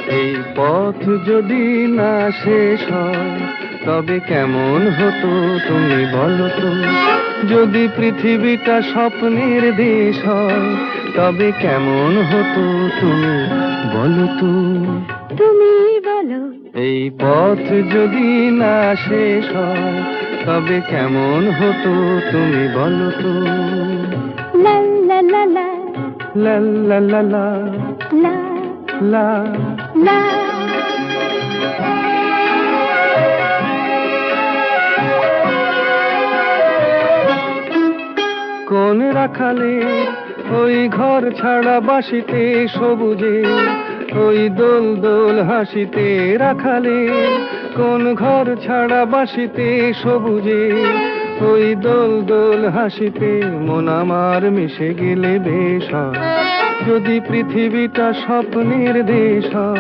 এই পথ যদি না শেষ হয় তবে কেমন হতো তুমি বলো তো? যদি পৃথিবীটা স্বপ্নের দেশ হয় তবে কেমন হতো তুমি বলো তো? তুমি বলো। এই পথ যদি না শেষ হয় তবে কেমন হতো তুমি বলো তো? লা লা লা লা লা লা লা লা লা লা। লা। কোন রাখালে ওই ঘর ছাড়া বাসিতে সবুজে ওই দোল দোল হাসিতে রাখালে কোন ঘর ছাড়া বাসিতে সবুজে ওই দোল দোল হাসিতে মন আমার মিশে গেলে বেশ হয়। যদি পৃথিবীটা স্বপ্নের দেশ হয়